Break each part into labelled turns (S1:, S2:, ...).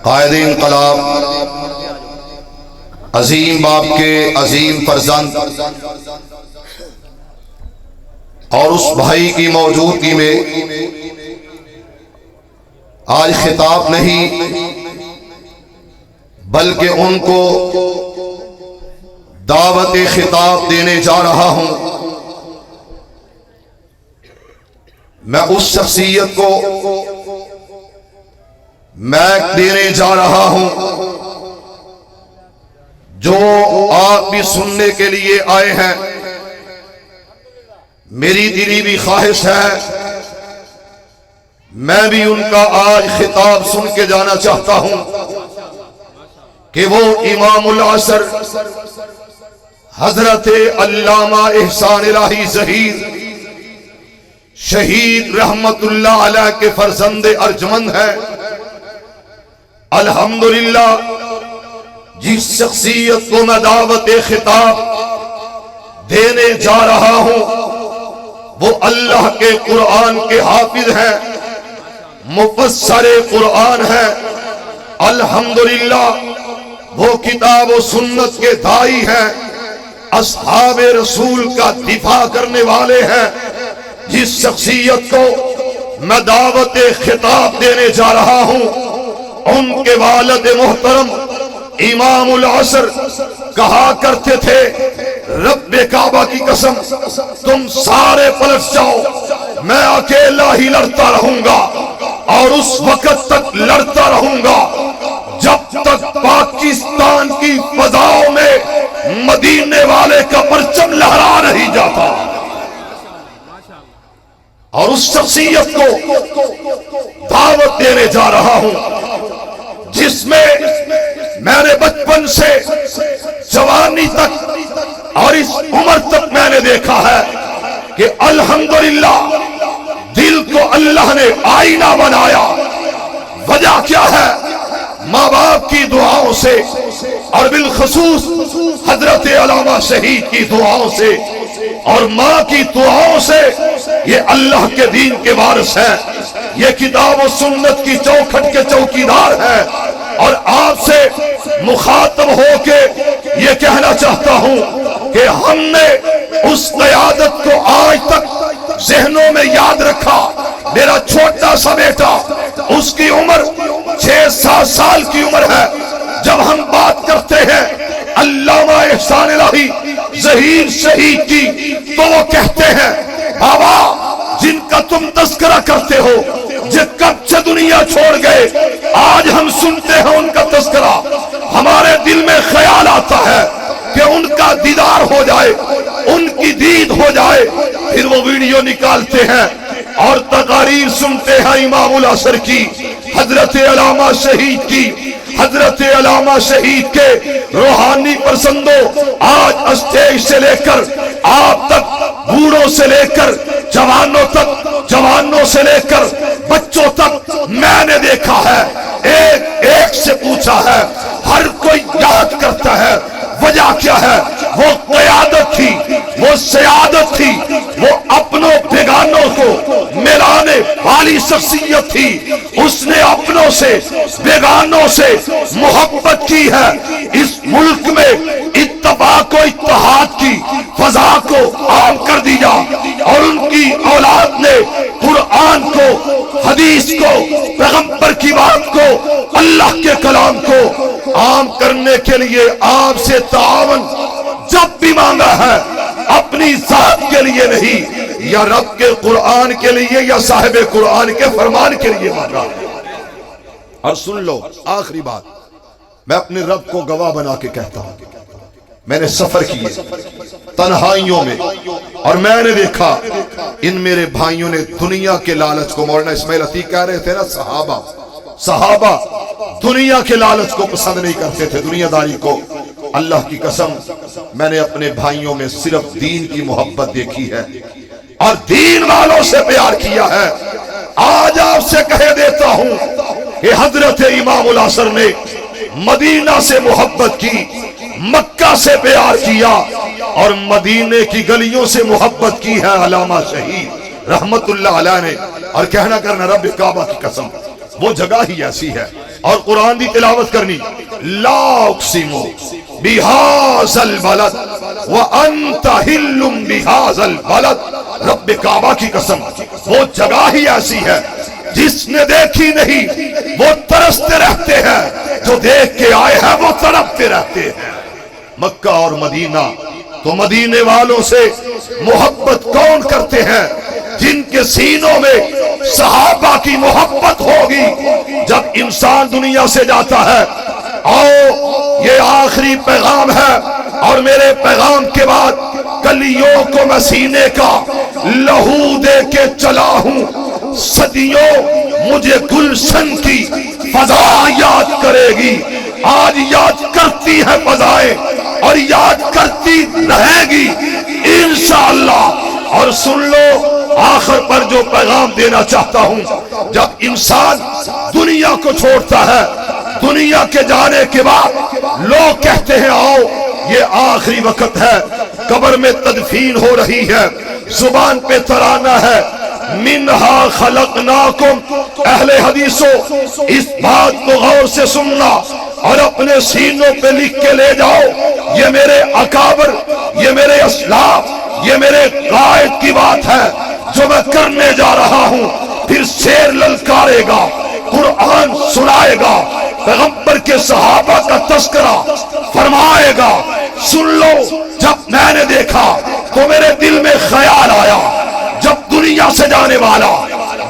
S1: قائد انقلاب، عظیم باپ کے عظیم فرزند اور اس بھائی کی موجودگی میں آج خطاب نہیں بلکہ ان کو دعوت خطاب دینے جا رہا ہوں۔ میں اس شخصیت کو میک دینے جا رہا ہوں جو آپ بھی سننے کے لیے آئے ہیں۔ میری دلی بھی خواہش ہے میں بھی ان کا آج خطاب سن کے جانا چاہتا ہوں کہ وہ امام العصر حضرت علامہ احسان الہی ظہیر شہید رحمت اللہ علیہ کے فرزند ارجمند ہیں۔ الحمدللہ جس شخصیت کو میں دعوت خطاب دینے جا رہا ہوں وہ اللہ کے قرآن کے حافظ ہیں، مفسر قرآن ہیں۔ الحمدللہ وہ کتاب و سنت کے داعی ہیں، اصحاب رسول کا دفاع کرنے والے ہیں۔ جس شخصیت کو میں دعوت خطاب دینے جا رہا ہوں ان کے والد محترم امام العصر کہا کرتے تھے رب کعبہ کی قسم تم سارے پلٹ جاؤ میں اکیلا ہی لڑتا رہوں گا اور اس وقت تک لڑتا رہوں گا جب تک پاکستان کی فضاؤں میں مدینے والے کا پرچم لہرا نہیں جاتا۔ اور اس شخصیت کو دعوت دینے جا رہا ہوں جس میں میں نے بچپن سے جوانی تک اور اس عمر تک میں نے دیکھا ہے کہ الحمدللہ دل کو اللہ نے آئینہ بنایا۔ وجہ کیا ہے؟ ماں باپ کی دعاؤں سے اور بالخصوص حضرت علامہ شہید کی دعاؤں سے اور ماں کی دعاؤں سے یہ اللہ کے دین کے وارث ہیں، یہ کتاب و سنت کی چوکھٹ کے چوکیدار ہیں۔ اور آپ سے مخاطب ہو کے یہ کہنا چاہتا ہوں کہ ہم نے اس قیادت کو آج تک ذہنوں میں یاد رکھا۔ میرا چھوٹا سا بیٹا اس کی عمر 6-7 سال کی عمر ہے، جب ہم بات کرتے ہیں علامہ احسان الہی ظہیر شہید کی تو وہ کہتے ہیں بابا جن کا تم تذکرہ کرتے ہو یہ کب سے دنیا چھوڑ گئے، آج ہم سنتے ہیں ان کا تذکرہ، ہمارے دل میں خیال آتا ہے کہ ان کا دیدار ہو جائے، ان کی دید ہو جائے۔ پھر وہ ویڈیو نکالتے ہیں اور تقاریر سنتے ہیں امام العصر کی، حضرت علامہ شہید کی، حضرت علامہ شہید کے روحانی پسندوں آج اسٹیج سے لے کر آپ تک، بوڑھوں سے لے کر جوانوں تک، جوانوں سے لے کر بچوں تک میں نے دیکھا ہے، ایک ایک سے پوچھا ہے، ہر کوئی یاد کرتا ہے۔ وجہ کیا ہے؟ وہ قیادت تھی، وہ سیادت تھی، وہ اپنوں بیگانوں کو ملانے والی شخصیت تھی۔ اس نے اپنوں سے بیگانوں سے محبت کی ہے۔ اس ملک میں اتفاق و اتحاد کی فضا کو عام کر دیا اور ان کی اولاد نے قرآن کو، حدیث کو، پیغمبر کی بات کو، اللہ کے کلام کو عام کرنے کے لیے آپ سے تعاون جب بھی مانگا ہے اپنی ذات کے لیے نہیں، یا رب کے قرآن کے لیے یا صاحب قرآن کے فرمان کے لیے مانگا ہے۔ اور سن لو آخری بات، میں اپنے رب کو گواہ بنا کے کہتا ہوں، میں نے سفر کیے تنہائیوں میں اور میں نے دیکھا ان میرے بھائیوں نے دنیا کے لالچ کو، مولانا اسماعیل عتیق کہہ رہے تھے نا، صحابہ دنیا کے لالچ کو پسند نہیں کرتے تھے، دنیا داری کو۔ اللہ کی قسم میں نے اپنے بھائیوں میں صرف دین کی محبت دیکھی ہے اور دین والوں سے پیار کیا ہے۔ آج آپ سے کہہ دیتا ہوں کہ حضرت امام العصر نے مدینہ سے محبت کی، مکہ سے پیار کیا اور مدینے کی گلیوں سے محبت کی ہے علامہ شہید رحمت اللہ علیہ نے۔ اور کہنا کرنا رب کعبہ کی قسم وہ جگہ ہی ایسی ہے. اور قرآن دی تلاوت کرنی, لا اقسم بہذا البلد وانت حل بہذا البلد, رب کعبہ کی قسم وہ جگہ ہی ایسی ہے جس نے دیکھی نہیں وہ ترستے رہتے ہیں, جو دیکھ کے آئے ہیں وہ تڑپتے رہتے ہیں. مکہ اور مدینہ, تو مدینے والوں سے محبت کون کرتے ہیں؟ جن کے سینوں میں صحابہ کی محبت ہوگی. جب انسان دنیا سے جاتا ہے, آؤ یہ آخری پیغام ہے, اور میرے پیغام کے بعد کلیوں کو میں سینے کا لہو دے کے چلا ہوں. صدیوں مجھے گلشن کی فضا یاد کرے گی, آج یاد کرتی ہے فضائیں اور یاد کرتی رہے گی انشاءاللہ. اور سن لو آخر پر جو پیغام دینا چاہتا ہوں, جب انسان دنیا کو چھوڑتا ہے, دنیا کے جانے کے بعد لوگ کہتے ہیں آؤ یہ آخری وقت ہے, قبر میں تدفین ہو رہی ہے, زبان پہ ترانہ ہے, منہا خلقناکم. اہل حدیثوں اس بات کو غور سے سننا اور اپنے سینوں پہ لکھ کے لے جاؤ. یہ میرے اکابر, یہ میرے اسلاف, یہ میرے قائد کی بات ہے جو میں کرنے جا رہا ہوں. پھر شیر للکارے گا, قرآن سنائے گا, پیغمبر کے صحابہ کا تذکرہ فرمائے گا. سن لو, جب میں نے دیکھا تو میرے دل میں خیال آیا, جب دنیا سے جانے والا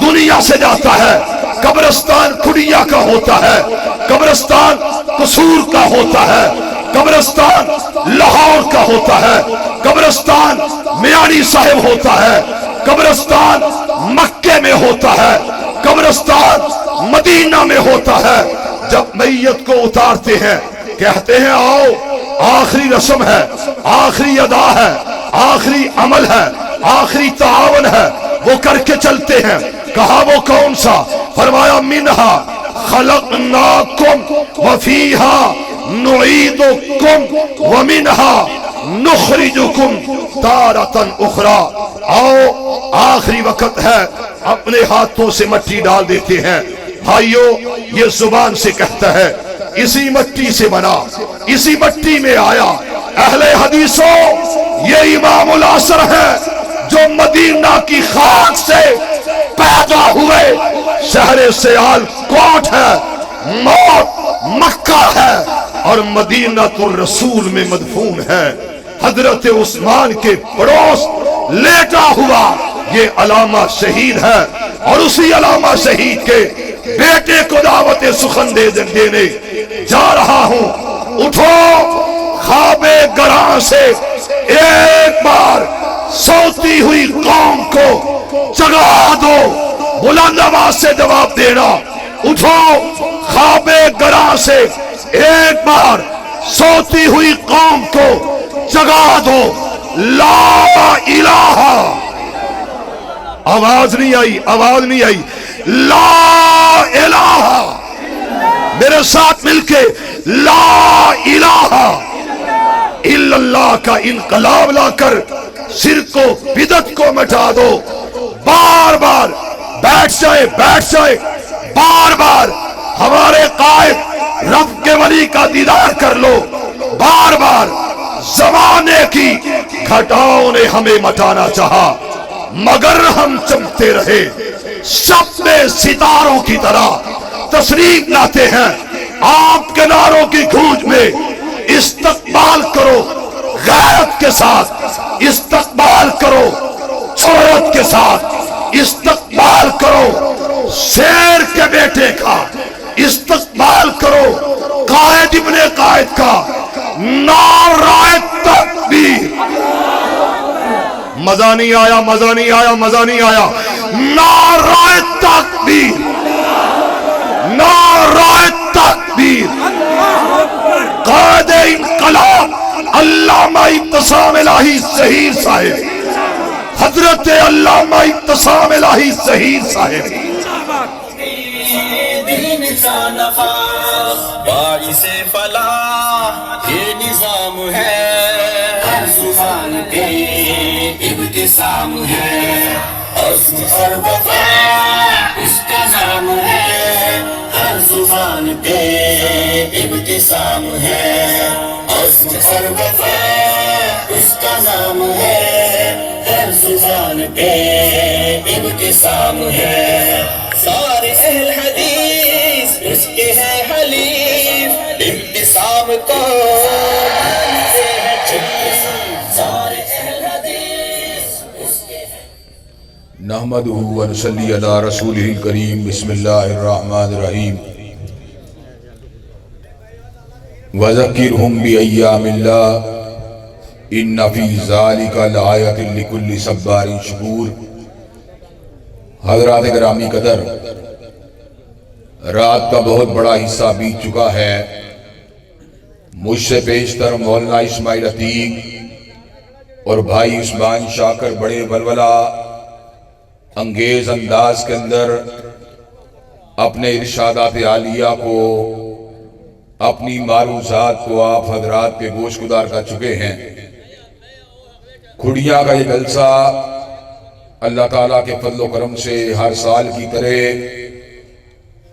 S1: دنیا سے جاتا ہے, قبرستان کھڑیا کا ہوتا ہے, قبرستان قصور کا ہوتا ہے, قبرستان لاہور کا ہوتا ہے, قبرستان میانی صاحب ہوتا ہے, قبرستان مکے میں ہوتا ہے, قبرستان مدینہ میں ہوتا ہے. جب میت کو اتارتے ہیں کہتے ہیں آؤ آخری رسم ہے, آخری ادا ہے, آخری عمل ہے, آخری تعاون ہے, وہ کر کے چلتے ہیں. کہا وہ کون سا؟ فرمایا منہا خلقناکم وفیہا نعیدکم ومنہا نخرجکم تارۃ اخری. آؤ آخری وقت ہے, اپنے ہاتھوں سے مٹی ڈال دیتے ہیں. بھائیو یہ زبان سے کہتا ہے, اسی مٹی سے بنا, اسی مٹی میں آیا. اہل حدیثوں یہ امام العصر ہے جو مدینہ کی خاک سے پیدا ہوئے. شہر سیال کوٹ ہے, موت مکہ ہے, اور مدینہ الرسول میں مدفون ہے. حضرت عثمان کے پڑوس لیٹا ہوا یہ علامہ شہید ہے, اور اسی علامہ شہید کے بیٹے کو دعوت سخن دینے جا رہا ہوں. اٹھو خواب گراں سے ایک بار سوتی ہوئی قوم کو جگا دو. بلند آواز سے جواب دینا, اٹھو خواب گراں سے ایک بار سوتی ہوئی قوم کو جگا دو. لا الہ, آواز نہیں آئی, آواز نہیں آئی, لا الہ. میرے ساتھ مل کے لا الہ الا اللہ کا انقلاب لا کر شرک و بدعت کو مٹا دو. بار بار بیٹھ جائے, بیٹھ جائے, بار بار ہمارے قائد رب کے ولی کا دیدار کر لو. بار بار زمانے کی گھٹاؤں نے ہمیں مٹانا چاہا, مگر ہم چمکتے رہے. شب میں ستاروں کی طرح تشریف لاتے ہیں. آپ کے نعروں کی گونج میں استقبال کرو غیرت کے ساتھ, استقبال کرو جرأت کے ساتھ, استقبال کرو شیر کے بیٹے کا, استقبال کرو قائد ابن قائد کا. نعرہ تکبیر. مزہ نہیں آیا, مزہ نہیں آیا, مزہ نہیں آیا. نعرہ تکبیر, نعرہ تکبیر. قائد انقلاب علامہ ابتسام الہی ظہیر صاحب, حضرت علامہ ابتسام الہی ظہیر صاحب.
S2: دین کا نفاذ باعث فلاح یہ نظام ہے, ہر زبان پہ ابتسام ہے, عزم اور وفا اس کا نام ہے. زبان پہ ابتسام ہے، عزم اور وفا اس کا نام ہے، ہر زبان پہ ابتسام ہے، سارے اہل حدیث اس کے ہیں حلیف، ابتسام کو مانتے ہیں چپ، سارے اہل حدیث اس کے ہیں۔
S3: نحمدہ و نصلی علی رسولہ الکریم، بسم اللہ الرحمن الرحیم۔ وذکرہم بایام اللہ ان فی ذالک لآیۃ لکل صبار شکور۔ حضرات گرامی قدر، رات کا بہت بڑا حصہ بیت چکا ہے۔ مجھ سے پیشتر مولانا اسماعیل عتیق اور بھائی عثمان شاکر بڑے ولولہ انگیز انداز کے اندر اپنے ارشادات عالیہ کو، اپنی معروضات کو آپ حضرات کے گوش گدار کر چکے ہیں۔ کھڑیاں کا یہ جلسہ اللہ تعالیٰ کے فضل و کرم سے ہر سال کی طرح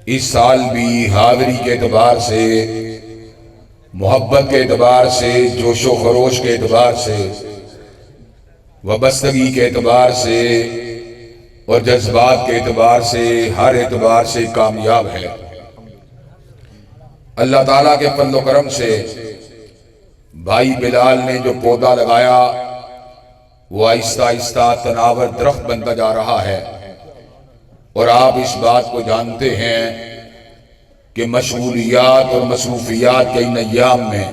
S3: اس سال بھی حاضری کے اعتبار سے، محبت کے اعتبار سے، جوش و خروش کے اعتبار سے، وابستگی کے اعتبار سے اور جذبات کے اعتبار سے، ہر اعتبار سے کامیاب ہے۔ اللہ تعالیٰ کے فضل و کرم سے بھائی بلال نے جو پودا لگایا وہ آہستہ آہستہ تناور درخت بنتا جا رہا ہے، اور آپ اس بات کو جانتے ہیں کہ مشغولیات اور مصروفیات کے ان ایام میں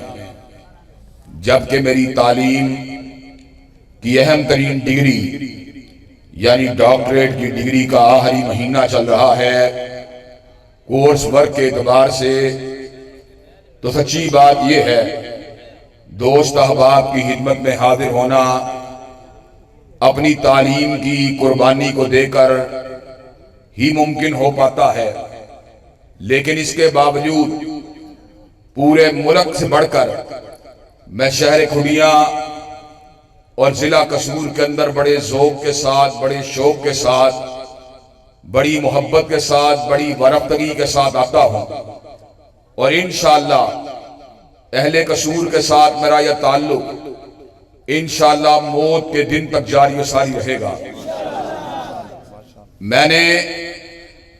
S3: جبکہ میری تعلیم کی اہم ترین ڈگری یعنی ڈاکٹریٹ کی ڈگری کا آخری مہینہ چل رہا ہے، کورس ورک کے اعتبار سے تو سچی بات یہ ہے دوست احباب کی خدمت میں حاضر ہونا اپنی تعلیم کی قربانی کو دے کر ہی ممکن ہو پاتا ہے، لیکن اس کے باوجود پورے ملک سے بڑھ کر میں شہر کھڑیاں اور ضلع قصور کے اندر بڑے ذوق کے ساتھ، بڑے شوق کے ساتھ، بڑی محبت کے ساتھ، بڑی ورفتگی کے ساتھ آتا ہوں، اور انشاءاللہ اہل قصور کے ساتھ میرا یہ تعلق انشاءاللہ موت کے دن تک جاری و ساری رہے گا۔ میں نے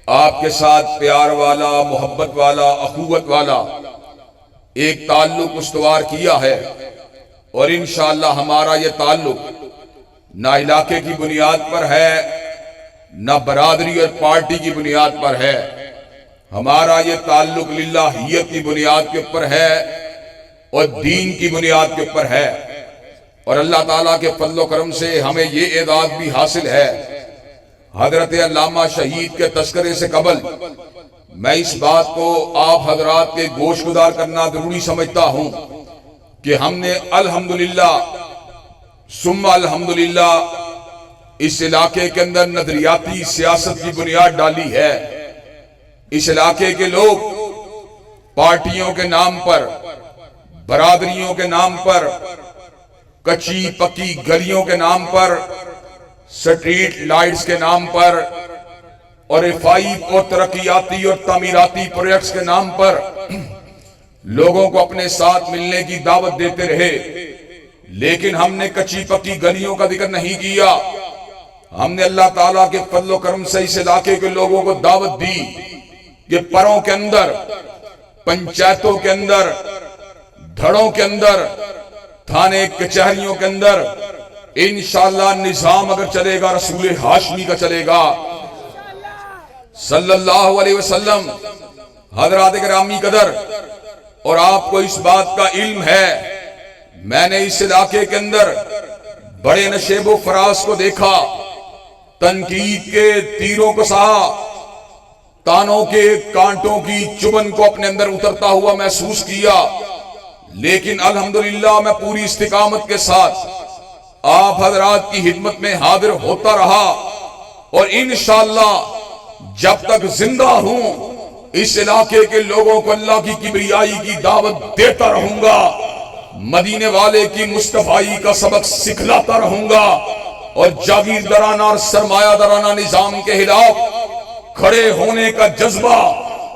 S3: آپ کے ساتھ پیار والا، محبت والا، اخوت والا ایک تعلق استوار کیا ہے، اور انشاءاللہ ہمارا یہ تعلق نہ علاقے کی بنیاد پر ہے، نہ برادری اور پارٹی کی بنیاد پر ہے، ہمارا یہ تعلق للہیت کی بنیاد کے اوپر ہے اور دین کی بنیاد کے اوپر ہے، اور اللہ تعالیٰ کے فضل و کرم سے ہمیں یہ اعزاز بھی حاصل ہے۔ حضرت علامہ شہید کے تذکرے سے قبل میں اس بات کو آپ حضرات کے گوش گدار کرنا ضروری سمجھتا ہوں کہ ہم نے الحمدللہ ثم الحمدللہ اس علاقے کے اندر نظریاتی سیاست کی بنیاد ڈالی ہے۔ اس علاقے کے لوگ پارٹیوں کے نام پر، برادریوں کے نام پر، کچی پکی گلیوں کے نام پر، سٹریٹ لائٹس کے نام پر اور رفائی اور ترقیاتی اور تعمیراتی پروجیکٹس کے نام پر لوگوں کو اپنے ساتھ ملنے کی دعوت دیتے رہے، لیکن ہم نے کچی پکی گلیوں کا ذکر نہیں کیا۔ ہم نے اللہ تعالیٰ کے فضل و کرم سے اس علاقے کے لوگوں کو دعوت دی کہ پروں کے اندر، پنچایتوں کے اندر، دھڑوں کے اندر، تھانے کچہریوں کے اندر انشاءاللہ نظام اگر چلے گا رسول ہاشمی کا چلے گا صلی اللہ علیہ وسلم۔ حضرات گرامی قدر، اور آپ کو اس بات کا علم ہے، میں نے اس علاقے کے اندر بڑے نشیب و فراز کو دیکھا، تنقید کے تیروں کو سہا، تانوں کے کانٹوں کی چبن کو اپنے اندر اترتا ہوا محسوس کیا، لیکن الحمدللہ میں پوری استقامت کے ساتھ آپ حضرات کی خدمت میں حاضر ہوتا رہا، اور انشاءاللہ جب تک زندہ ہوں اس علاقے کے لوگوں کو اللہ کی کبریائی کی دعوت دیتا رہوں گا، مدینے والے کی مصطفائی کا سبق سکھلاتا رہوں گا، اور جاگیردارانہ اور سرمایہ دارانہ نظام کے خلاف کھڑے ہونے کا جذبہ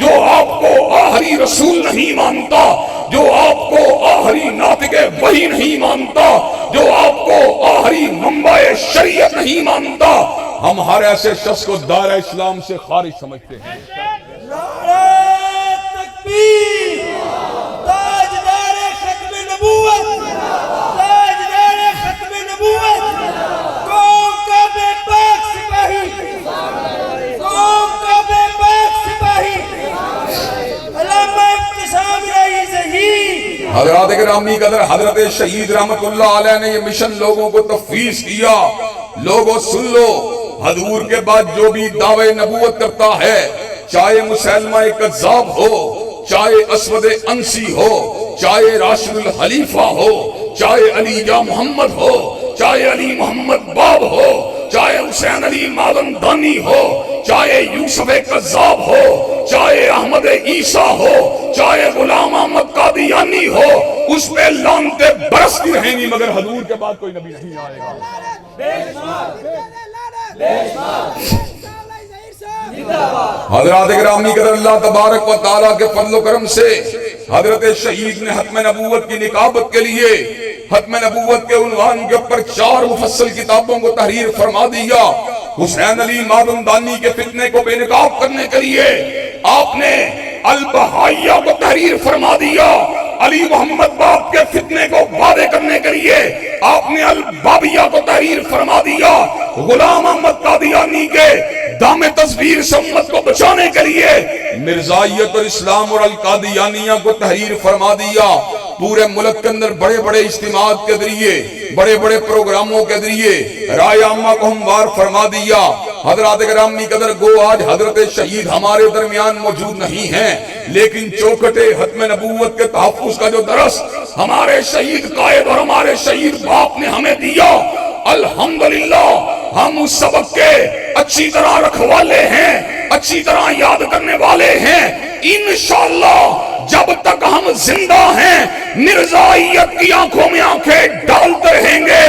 S3: جو آپ کو آخری رسول نہیں مانتا، جو آپ کو آخری ناطق وحی نہیں مانتا، جو آپ کو آخری منبع شریعت نہیں مانتا، ہم ہر ایسے شخص کو دائرہ اسلام سے خارج سمجھتے ہیں۔
S4: نعرہ تکبیر، تاجدار ختم نبوت، تاجدار ختم نبوت، قوم کا بے باک سپاہی، قوم کا بے باک سپاہی، علامہ ابتسام رائی ظہیر۔
S3: حضرات گرامی قدر، حضرت شہید رحمت اللہ علیہ نے یہ مشن لوگوں کو تفویض کیا۔ لوگوں سن لو، حضور کے بعد جو بھی دعوے نبوت کرتا ہے، چاہے مسلمہ کذاب ہو، چاہے اسود انسی ہو، چاہے راشد الخلیفہ ہو، چاہے علی یا محمد ہو، چاہے علی محمد باب ہو، چاہے حسین علی مادن دانی ہو، چاہے یوسف کذاب ہو، چاہے احمد عیسیٰ ہو، چاہے غلام احمد قادیانی ہو، اس پہ لعنتیں برستی رہیں گی، مگر حضور کے بعد کوئی نبی نہیں آئے گا۔ حضرات گرامی قدر، اللہ تبارک و تعالیٰ کے فضل و کرم سے حضرت شہید نے ختم نبوت کی نکابت کے لیے ختم نبوت کے عنوان کے اوپر 4 مفصل کتابوں کو تحریر فرما دیا۔ حسین علی مادن دانی کے فتنے کو بے نقاب کرنے کے لیے آپ نے البہائیہ کو تحریر فرما دیا۔ علی محمد باب کے فتنے کو واضح کرنے کے لیے آپ نے البابیہ کو تحریر فرما دیا۔ غلام احمد قادیانی کے دام تصویر سے امت کو بچانے کے لیے مرزائیت اور اسلام اور القادیانیہ کو تحریر فرما دیا۔ پورے ملک کے اندر بڑے بڑے اجتماعات کے ذریعے، بڑے بڑے پروگراموں کے ذریعے رائے عامہ کو ہموار فرما دیا۔ حضرات گرامی قدر، گو آج حضرت شہید ہمارے درمیان موجود نہیں ہیں، لیکن چوکھٹے ختم نبوت کے تحفظ کا جو درس ہمارے شہید قائد اور ہمارے شہید باپ نے ہمیں دیا، الحمدللہ ہم اس سبق کے اچھی طرح رکھوالے ہیں، اچھی طرح یاد کرنے والے ہیں۔ انشاءاللہ جب تک ہم زندہ ہیں مرزائیت کی آنکھوں میں آنکھیں ڈالتے رہیں گے،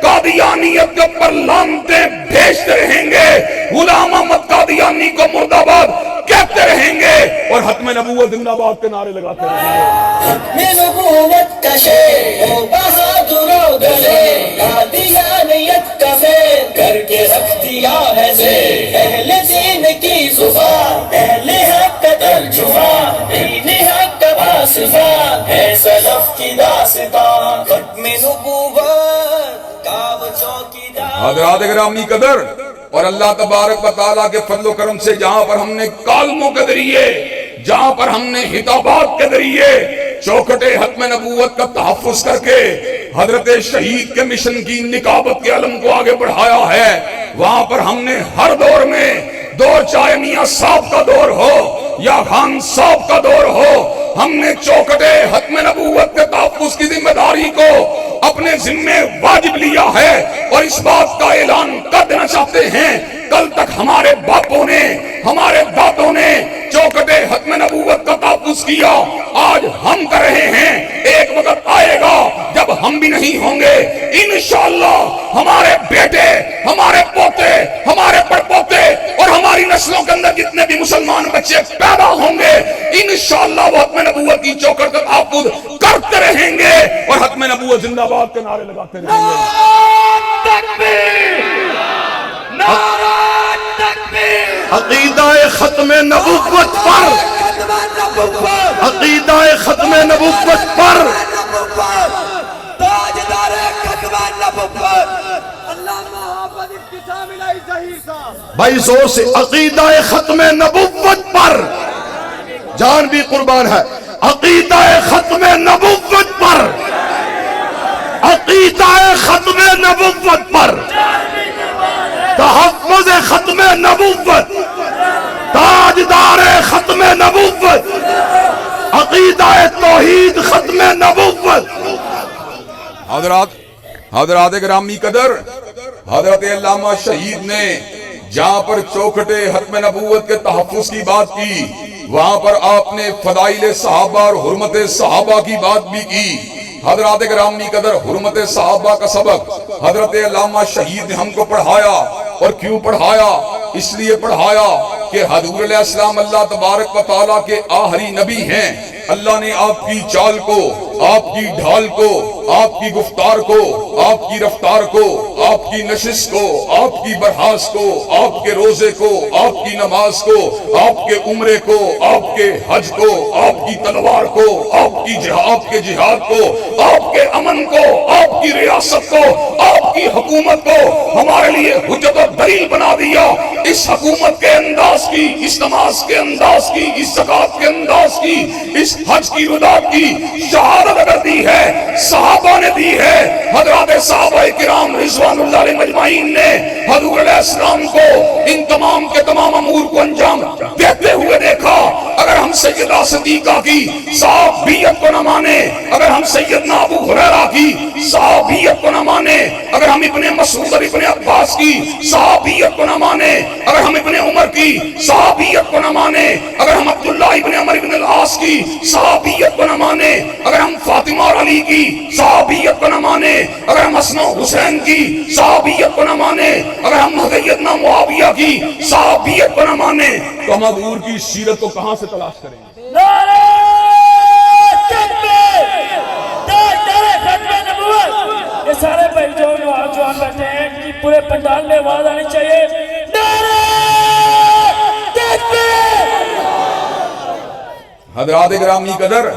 S3: قادیانیت کے اوپر لعنتیں بھیجتے رہیں گے، غلام احمد قادیانی کو مرد آباد کہتے رہیں گے، اور ختم نبوت زندہ باد کے نعرے لگاتے رہیں گے۔
S2: ختم نبوت کا شیر ہو بہادروں گلے، قادیانیت کا فیر کر کے رکھ دیا ہے زیر، اہل دین کی زبان، اہل حق کا ترجمان، دین حق کا باسفان ہے سلف کی داستان۔ ختم نبوت کا وہ چوکیدار۔
S3: حضرات گرامی قدر، اور اللہ تبارک و تعالیٰ کے فضل و کرم سے جہاں پر ہم نے کالموں کے ذریعے، جہاں پر ہم نے خطابات کے ذریعے چوکھٹے ختم نبوت کا تحفظ کر کے حضرت شہید کے مشن کی نکابت کے علم کو آگے بڑھایا ہے، وہاں پر ہم نے ہر دور میں، دور چاہے میاں صاحب کا دور ہو یا خان صاحب کا دور ہو، ہم نے چوکھٹے ختم نبوت کے تحفظ کی ذمہ داری کو اپنے ذمے واجب لیا ہے، اور اس بات کا اعلان کر دینا چاہتے ہیں، کل تک ہمارے باپوں نے، ہمارے دادوں نے چوکھٹے ختم نبوت کا تحفظ کیا، آج ہم کر رہے ہیں۔ ایک وقت آئے گا جب ہم بھی نہیں ہوں گے، انشاءاللہ ہمارے بیٹے، ہمارے پوتے، ہمارے پڑپوتے اور ہماری نسلوں کے اندر جتنے بھی مسلمان بچے پیدا ہوں گے، انشاءاللہ وہ ختم نبوت کی چوکھٹ کا تحفظ کرتے رہیں گے، اور ختم نبوت زندہ باد کے نعرے لگاتے رہیں گے۔
S1: عقیدہ ختم نبوت پر، عقیدہ ختم نبوت پر،
S4: تاجدار ختم نبوت علامہ حافظ ابتسام الہی ظہیر صاحب،
S1: بھائی زور سے، عقیدہ ختم نبوت پر، جان بھی قربان ہے، عقیدہ ختم نبوت پر، عقیدہ ختم نبوت پر، تحفظ ختم نبوت، تاجدار ختم نبوت، عقیدہ توحید ختم نبوت۔
S3: حضرات گرامی قدر، حضرت علامہ شہید نے جہاں پر چوکھٹے ختم نبوت کے تحفظ کی بات کی، وہاں پر آپ نے فضائل صحابہ اور حرمت صحابہ کی بات بھی کی۔ حضرات گرامی قدر، حرمت صحابہ کا سبق حضرت علامہ شہید نے ہم کو پڑھایا، اور کیوں پڑھایا؟ اس لیے پڑھایا کہ کہ حضور علیہ السلام اللہ تبارک و تعالیٰ کے آخری نبی ہیں. اللہ نے آپ کی چال کو، آپ کی ڈھال کو، آپ کی گفتار کو، آپ کی رفتار کو، آپ کی نشست کو، آپ کی برہاس کو، آپ کے روزے کو، آپ کی نماز کو، آپ کے عمرے کو، آپ کے حج کو، آپ کی تلوار کو، آپ کے جہاد کو، آپ کے امن کو، آپ کی ریاست کو، آپ کی حکومت کو ہمارے لیے حجت و دلیل بنا دیا. اس حکومت کے انداز کی، اس نماز کے انداز کی، اس زکات کے انداز کی، اس حج کی رضا کی شہادت اگر دی ہے صحابہ نے دی ہے. حضرات صحابہ کرام رضوان اللہ علیہ مجمعین نے حضور علیہ السلام کو ان تمام کے تمام امور کو انجام دیتے ہوئے دیکھا. اگر ہم سیدہ صدیقہ کی صحابیت کو نہ مانے، اگر ہم سیدنا ابو ہریرہ کی صحابیت کو نہ مانے، اگر ہم ابن مسعود اور ابن عباس کی صحابیت کو نہ مانے، اگر ہم ابن عمر کی صحابیت کو نہ مانے، اگر ہم عبداللہ ابن عمر ابن العاص کی صحابیت کو نہ مانے، اگر ہم فاطمہ اور علی کی صحابیت کو نہ مانے، اگر ہم حسن و حسین کی صحابیت کو نہ مانے، اگر ہم سیدنا معاویہ کی صحابیت کو نہ مانے، تو ہم حضور کی سیرت کو کہاں سے تلاش کریں گے؟
S5: نعرہ تکبیر، تاجدار ختم نبوت. یہ سارے بھائی جو نوجوان بیٹھے ہیں کہ پورے پنڈال میں آواز آنی چاہیے. نعرہ تکبیر.
S3: حضرات گرامی قدر،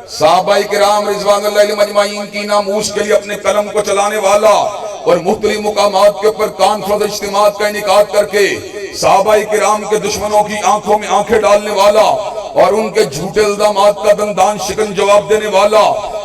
S3: صحابہ کرام رضوان اللہ علیہ مجمعین کی ناموس کے لیے اپنے قلم کو چلانے والا اور مختلف مقامات کے اوپر کانفرنس اجتماعات کا انعقاد کر کے صحابہ کرام کے دشمنوں کی آنکھوں میں آنکھیں ڈالنے والا اور ان کے جھوٹے الزامات کا دندان شکن جواب دینے والا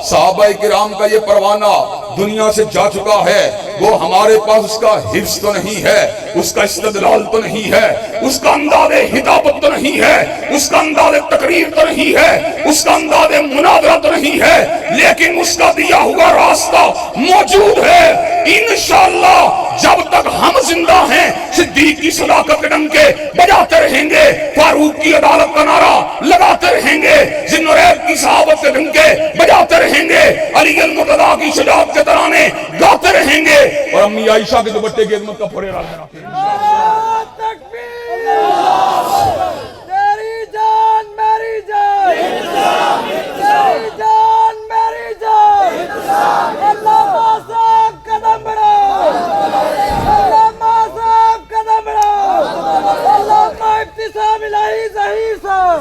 S3: صحابہ کرام کا یہ پروانہ دنیا سے جا چکا ہے. وہ ہمارے پاس اس کا حفظ تو نہیں ہے، اس کا استدلال تو نہیں ہے، اس کا انداز ہدایت تو نہیں ہے، اس کا انداز تقریر تو نہیں ہے، اس کا انداز مناظرہ تو نہیں ہے، لیکن اس کا دیا ہوا راستہ موجود ہے. انشاءاللہ جب تک ہم زندہ ہیں صدیق کی صداقت کے ڈنکے بجاتے رہیں گے، فاروق کی عدالت کا نعرہ لگاتے رہیں گے، ذی النورین کی صحابت کے ڈنکے بجاتے رہیں گے، علی المرتضیٰ کی شجاعت کے ترانے گاتے رہیں گے، اور امی عائشہ کے دوپٹے کی عظمت کا پھوڑے راز میں
S4: تکبیر. تیری جان میری جان، تیری جان میری جان. علامہ صاحب قدم بڑھاؤ، علامہ صاحب قدم بڑھاؤ، علامہ ابتسام الہی ظہیر صاحب.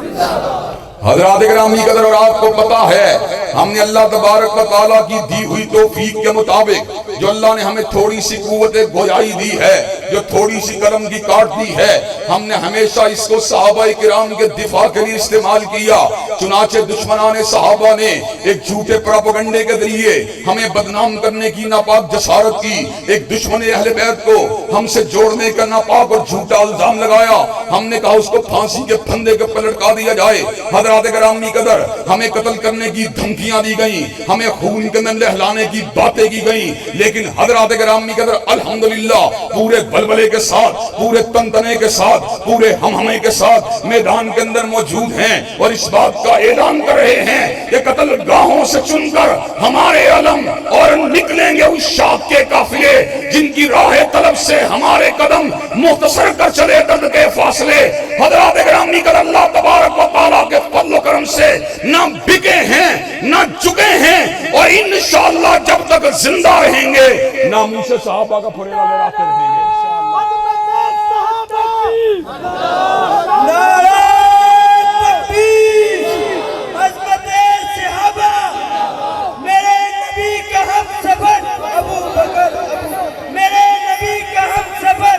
S3: حضرات گرامی قدر، اور آپ کو پتا ہے ہم نے اللہ تبارک و تعالیٰ کی دی ہوئی توفیق کے مطابق جو اللہ نے ہمیں تھوڑی سی قوت گویائی دی ہے، جو تھوڑی سی قلم کی کاٹ دی ہے، ہم نے ہمیشہ اس کو صحابہ کرام کے دفاع کے لیے استعمال کیا. چنانچہ دشمنان صحابہ نے ایک جھوٹے پراپیگنڈے کے ذریعے ہمیں بدنام کرنے کی ناپاک جسارت کی، ایک دشمن اہل بیت کو ہم سے جوڑنے کا ناپاک اور جھوٹا الزام لگایا. ہم نے کہا اس کو پھانسی کے پھندے کے پر لٹکا دیا جائے. حضرات گرامی قدر، ہمیں قتل کرنے کی دھمکیاں دی گئیں، ہمیں خون کے اندر لہلانے کی باتیں کی گئیں، لیکن حضرات گرامی قدر الحمدللہ پورے بلبلے کے ساتھ، پورے تنتنے کے ساتھ، پورے ہمہمے کے ساتھ میدان کے اندر موجود ہیں اور اس بات کا اعلان کر رہے ہیں کہ قتل گاہوں سے چن کر ہمارے علم اور نکلیں گے اس شاخ کے قافلے جن کی راہ طلب سے ہمارے قدم مختصر کر چلے درد کے فاصلے. حضرات گرامی قدر، اللہ تبارک و تعالیٰ کے فضل و کرم سے نہ بکے ہیں نہ جھکے ہیں، اور انشاءاللہ جب تک زندہ رہیں گے ناموس صحابہ کا پھریلا لڑاتے رہیں گے.
S5: نعرہ تکبیر، عظمت صحابہ، میرے نبی کا ہم سفر ابو بکر، میرے نبی کا ہم سفر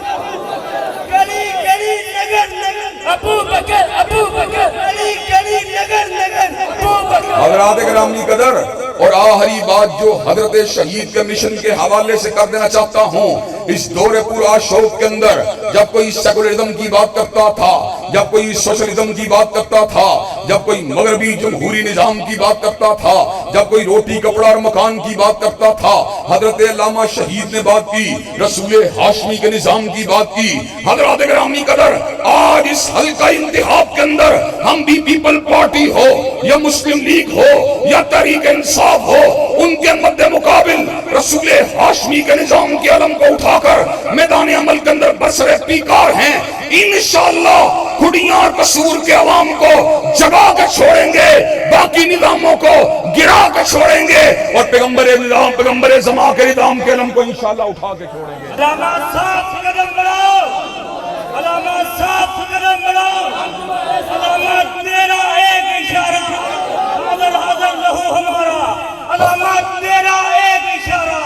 S5: گلی گلی نگر نگر ابو بکر، ابو بکر، گلی گلی نگر نگر ابو بکر.
S3: حضرات گرامی قدر، اور آخری بات جو حضرت شہید کے مشن کے حوالے سے کر دینا چاہتا ہوں، اس دور پورا شوق کے اندر جب کوئی سیکولرزم کی بات کرتا تھا، جب کوئی سوشلزم کی بات کرتا تھا، جب کوئی مغربی جمہوری نظام کی بات کرتا تھا، جب کوئی روٹی کپڑا اور مکان کی بات کرتا تھا، حضرت علامہ شہید نے بات کی، رسول ہاشمی کے نظام کی بات کی. حضرات گرامی قدر، آج اس حلقہ انتخاب کے اندر ہم بھی پیپل پارٹی ہو یا مسلم لیگ ہو یا تحریک انصاف ہو، ان کے مد مقابل رسول ہاشمی کے نظام کے علم کو اٹھا کر میدان عمل کے اندر برسر پیکار ہیں، انشاءاللہ کھڑیاں اور قصور کے عوام کو جگا کے چھوڑیں گے، باقی نظاموں کو گرا کے چھوڑیں گے، اور پیغمبر نظام پیغمبر زمان کے نظام کے علم کو انشاءاللہ اٹھا کے چھوڑیں گے۔
S5: علامہ 7 قدم بڑھاؤ، علامہ 7 قدم بڑھاؤ، علامہ تیرا ایک اشارہ، حاضر حاضر لہو ہمارا، علامہ تیرا ایک اشارہ۔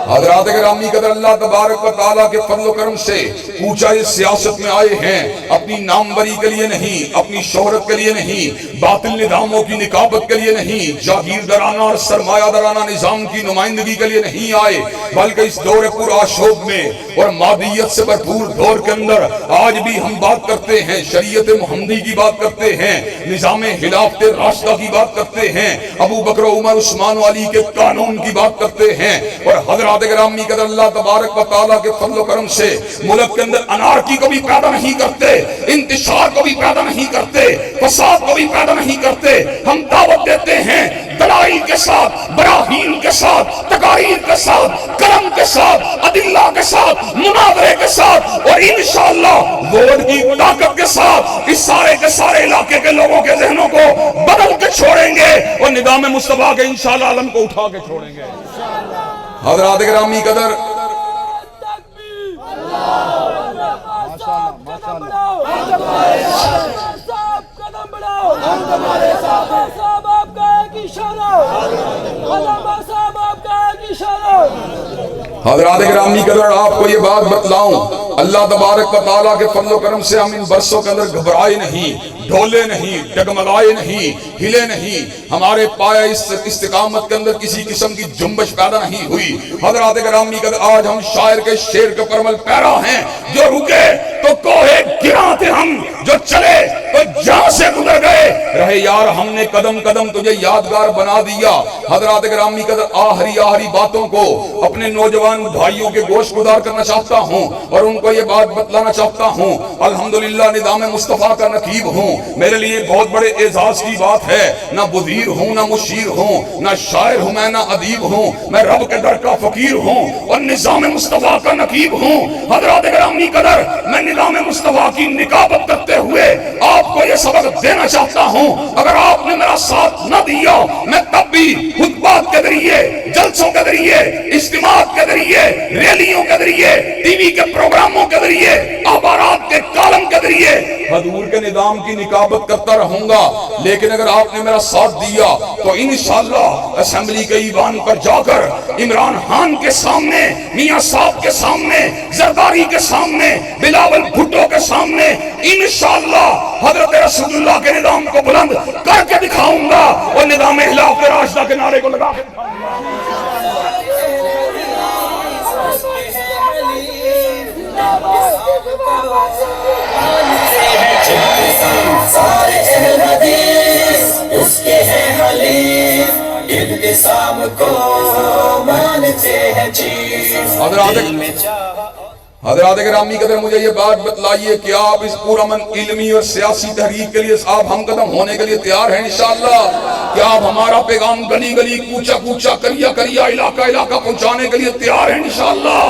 S3: حضرات گرامی قدر، اللہ تبارک و تعالیٰ کے فضل و کرم سے پوچھا اس سیاست میں آئے ہیں اپنی ناموری کے لیے نہیں، اپنی شہرت کے لیے نہیں، باطل نظاموں کی نکابت کے لیے نہیں، جاگیردارانہ اور سرمایہ دارانہ نظام کی نمائندگی کے لیے نہیں آئے، بلکہ اس دور پر آشوب میں اور مادیت سے بھرپور دور کے اندر آج بھی ہم بات کرتے ہیں، شریعت محمدی کی بات کرتے ہیں، نظام خلافت راشدہ کی بات کرتے ہیں، ابو بکر عمر عثمان و علی کے قانون کی بات کرتے ہیں، اور حضرات گرامی قدر اللہ تبارک و تعالیٰ کے فضل و کرم سے ملک کے اندر انارکی کو بھی پیدا نہیں کرتے، انتشار کو بھی پیدا نہیں کرتے، فساد کو بھی پیدا نہیں کرتے۔ ہم دعوت دیتے ہیں دلائل کے ساتھ، براہین کے ساتھ، تقاریر کے ساتھ، قلم کے ساتھ، ادلہ کے ساتھ، مناظرے کے ساتھ، اور انشاءاللہ ووٹ کی طاقت کے ساتھ اس سارے کے سارے علاقے کے لوگوں کے ذہنوں کو بدل کے چھوڑیں گے، اور نظام مصطفیٰ کے انشاءاللہ علم کو اٹھا کے چھوڑیں گے۔ حضرات گرامی قدر، حضرات گرامی قدر، آپ کو یہ بات بتلاؤں، اللہ تبارک و تعالیٰ کے فضل و کرم سے ہم ان برسوں کے اندر گھبرائے نہیں، ڈھولے نہیں، ڈگمگائے نہیں، ہلے نہیں، ہمارے پائے اس استقامت کے اندر کسی قسم کی جنبش پیدا نہیں ہوئی۔ حضرات گرامی قدر، آج ہم شاعر کے شعر کے پرمل پیرا ہیں، جو رکے تو کوہے گراں تھے ہم، جو چلے تو جہاں سے گزر گئے، رہے یار ہم نے قدم قدم تجھے یادگار بنا دیا۔ حضرات گرامی قدر، آخری باتوں کو اپنے نوجوان بھائیوں کے گوش گزار کرنا چاہتا ہوں، اور ان کو یہ بات بتلانا چاہتا ہوں، الحمدللہ نظام مصطفیٰ کا نقیب ہوں، میرے لیے بہت بڑے اعزاز کی بات ہے، نہ وزیر ہوں، نہ مشیر ہوں، نہ شاعر ہوں میں، نہ ادیب ہوں، میں رب کے در کا فقیر ہوں اور نظام مصطفیٰ کا نقیب ہوں۔ حضرات گرامی قدر، میں نظام مصطفیٰ کی نکابت کرتے ہوئے آپ کو یہ سبق دینا چاہتا ہوں، اگر آپ نے میرا ساتھ نہ دیا، میں تب بھی خطبات کے ذریعے، جلسوں کے ذریعے، اجتماعات کے ذریعے، ریلیوں کے ذریعے، ٹی وی کے پروگراموں کے ذریعے، اخبارات کے کالم کے ذریعے حضور کے نظام کی نکابت کرتا رہوں گا، لیکن اگر آپ نے میرا ساتھ دیا تو انشاءاللہ اسمبلی کے ایوان پر جا کر عمران خان کے سامنے، میاں صاحب کے سامنے، زرداری کے سامنے، بلاول بھٹو کے سامنے انشاءاللہ حضرت رسول اللہ کے نظام کو بلند کر کے دکھاؤں گا، اور نظام خلافت راشدہ کے نعرے کو لگا کے دکھاؤں گا۔
S2: سارے اہل حدیث اس کے ہیں حلیف، انقسام کو مانتے ہیں چیز۔
S3: حضرات گرامی قدر، مجھے یہ بات بتلائیے کہ آپ اس پرامن علمی اور سیاسی تحریک کے لیے آپ ہم قدم ہونے کے لیے تیار ہیں انشاءاللہ؟ کہ آپ ہمارا پیغام گلی گلی، کوچہ کوچہ، کریا کریا، علاقہ علاقہ پہنچانے کے لیے تیار ہیں انشاءاللہ؟